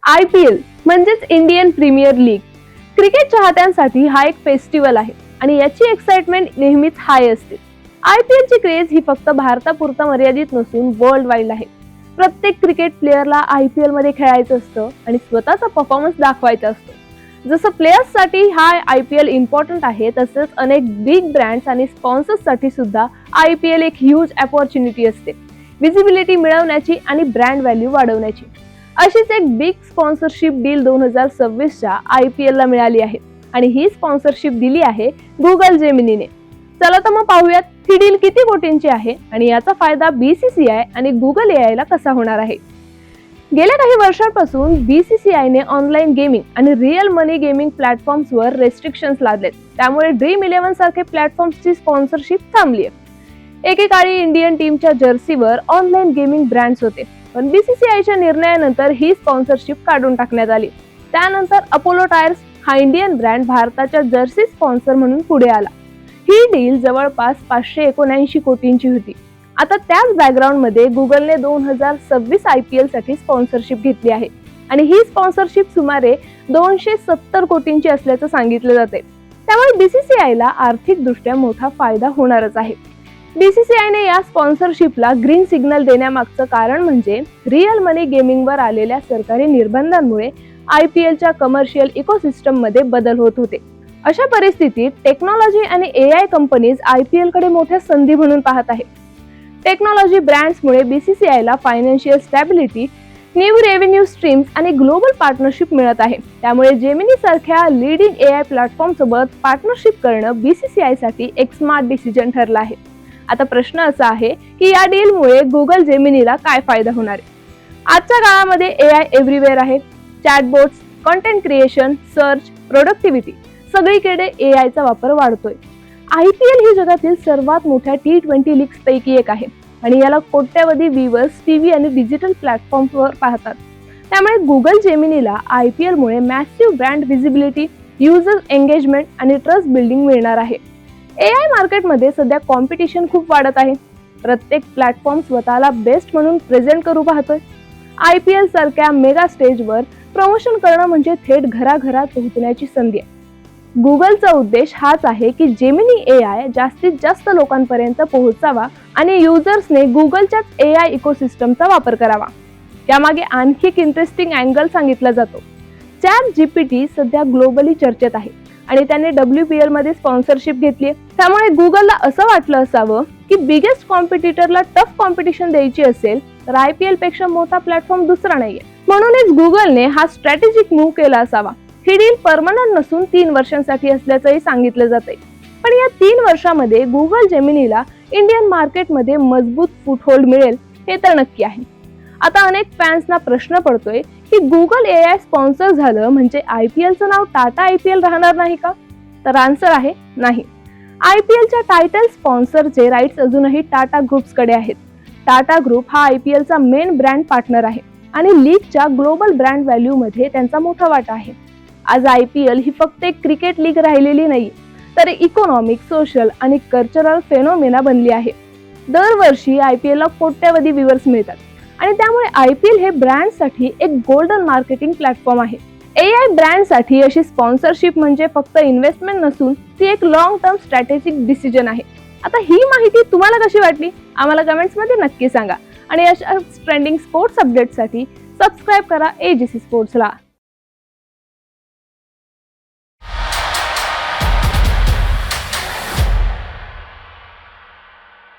IPL म्हणजेच Indian premier league cricket चाहत्यांसाठी हा एक फेस्टिवल आहे आणि याची एक्साइटमेंट नेहमीच हाय असते. IPL ची क्रेज ही फक्त भारतापुरता मर्यादित नसून वर्ल्ड वाईड आहे. प्रत्येक क्रिकेट प्लेअरला IPL मध्ये खेळायचं असतं आणि स्वतःचा परफॉर्मन्स दाखवायचा असतो. जसं प्लेयर्स साठी हा IPL इम्पॉर्टंट आहे, तसंच अनेक बिग ब्रँड्स आणि स्पॉन्सर्स साठी सुद्धा IPL एक ह्यूज अपॉर्च्युनिटी असते, विजिबिलिटी मिळवण्याची आणि ब्रँड व्हॅल्यू वाढवण्याची. अशीच एक बिग स्पॉन्सरशिप डील 2026च्या IPL ला मिळाली आहे आणि ही स्पॉन्सरशिप दिली आहे गुगल जेमिनीने. चला तर मग पाहूयात ही डील किती कोटींची आहे आणि याचा फायदा BCCI आणि गुगल AI ला कसा होणार आहे. गेल्या काही वर्षांपासून BCCI ने ऑनलाईन गेमिंग आणि रिअल मनी गेमिंग प्लॅटफॉर्म्सवर रेस्ट्रिक्शन्स लादलेत. त्यामुळे Dream11 सारखे प्लॅटफॉर्म्सची स्पॉन्सरशिप थांबली आहे. एकेकाळी इंडियन टीमच्या जर्सीवर ऑनलाईन गेमिंग ब्रँड्स होते, पण BCCIच्या निर्णयानंतर ही स्पॉन्सरशिप काढून टाकण्यात आली. त्यानंतर अपोलो टायर्स हा इंडियन ब्रँड भारताच्या जर्सी स्पॉन्सर म्हणून पुढे आला. ही डील जवळपास 579 कोटींची होती. आता त्याच बॅकग्राऊंड मध्ये गुगलने 2026 IPL साठी स्पॉन्सरशिप घेतली आहे आणि ही स्पॉन्सरशिप सुमारे 270 कोटींची असल्याचं सांगितलं जाते. त्यामुळे BCCI ला आर्थिक दृष्ट्या मोठा फायदा होणारच आहे. BCCI ने या स्पॉन्सरशिपला ग्रीन सिग्नल देण्यामागचं कारण म्हणजे रिअल मनी गेमिंगवर आलेल्या सरकारी निर्बंधांमुळे IPLच्या कमर्शियल इकोसिस्टम मध्ये बदल होत होते. अशा परिस्थितीत टेक्नॉलॉजी आणि AI कंपनीज IPL कडे मोठ्या संधी म्हणून पाहत आहेत. टेक्नॉलॉजी ब्रँड्समुळे BCCI ला financial stability, new revenue streams आणि ग्लोबल पार्टनरशिप मिळत आहे. त्यामुळे जेमिनी सारख्या लीडिंग AI प्लॅटफॉर्म सोबत पार्टनरशिप करणं BCCI साठी एक स्मार्ट डिसिजन ठरला आहे. आता प्रश्न असा आहे की या डीलमुळे गुगल जेमिनीला काय फायदा होणार आहे. आजच्या काळामध्ये AI एव्हरीवेअर आहे. Chatbots, content creation, search, productivity सगळीकडे AI चा वापर वाढतोय. IPL ही जगातील सर्वात मोठ्या T20 लीग्स पैकी एक आहे आणि याला कोट्यावधी व्ह्यूअर्स टीव्ही आणि डिजिटल प्लॅटफॉर्मवर पाहतात. त्यामुळे गुगल जेमिनीला IPL मुळे massive brand visibility, user engagement आणि ट्रस्ट बिल्डिंग मिळणार आहे. AI मार्केटमध्ये सध्या कॉम्पिटिशन खूप वाढत आहे. प्रत्येक प्लॅटफॉर्म स्वतःला बेस्ट म्हणून प्रेझेंट करू पाहतोय. IPL सारख्या मेगा स्टेजवर प्रमोशन करणं म्हणजे थेट घराघरात पोहोचण्याची संधी आहे. गुगलचा उद्देश हाच आहे की जेमिनी AI जास्तीत जास्त लोकांपर्यंत पोहोचावा आणि युजर्सने गुगलच्याच AI इकोसिस्टमचा वापर करावा. यामागे आणखी एक इंटरेस्टिंग अँगल सांगितला जातो. ChatGPT सध्या ग्लोबली चर्चेत आहे आणि त्याने WPL मध्ये स्पॉन्सरशिप घेतली. त्यामुळे गुगलला असं वाटलं असावं की बिगेस्ट कॉम्पिटिटरला टफ कॉम्पिटिशन द्यायची असेल तर IPL पेक्षा मोठा प्लॅटफॉर्म दुसरा नाहीये. म्हणूनच गुगलने हा स्ट्रॅटेजिक मूव्ह केला असावा. ही डील परमनंट नसून 3 वर्षांसाठी असल्याचंही सांगितलं जातंय. पण या 3 वर्षांमध्ये गुगल जेमिनीला इंडियन मार्केटमध्ये मजबूत फुटहोल्ड मिळेल हे तर नक्की आहे. आता अनेक फॅन्सना प्रश्न पडतोय की गुगल AI स्पॉन्सर झालं म्हणजे IPLचं नाव टाटा IPL राहणार नाही का? तर आन्सर आहे नाही. IPLच्या टायटल स्पॉन्सरचे राईट्स अजूनही टाटा ग्रुप्सकडे आहेत. टाटा ग्रुप हा IPLचा मेन ब्रँड पार्टनर आहे आणि लीगच्या ग्लोबल ब्रँड व्हॅल्यू मध्ये त्यांचा मोठा वाटा आहे. आज IPL ही फक्त एक क्रिकेट लीग राहिलेली नाही, तर इकॉनॉमिक, सोशल आणि कल्चरल फेनोमेना बनली आहे. दरवर्षी IPL ला कोट्यावधी व्ह्यूअर्स मिळतात आणि त्यामुळे IPL हे ब्रँडसाठी एक गोल्डन मार्केटिंग प्लॅटफॉर्म आहे. AI ब्रँडसाठी अशी स्पॉन्सरशिप म्हणजे फक्त इन्व्हेस्टमेंट नसून ती एक लॉंग टर्म स्ट्रॅटेजिक डिसिजन आहे. आता ही माहिती तुम्हाला कशी वाटली आम्हाला कमेंट्समध्ये नक्की सांगा आणि अशा ट्रेंडिंग स्पोर्ट्स अपडेट्ससाठी सबस्क्राईब करा AGC स्पोर्ट्सला.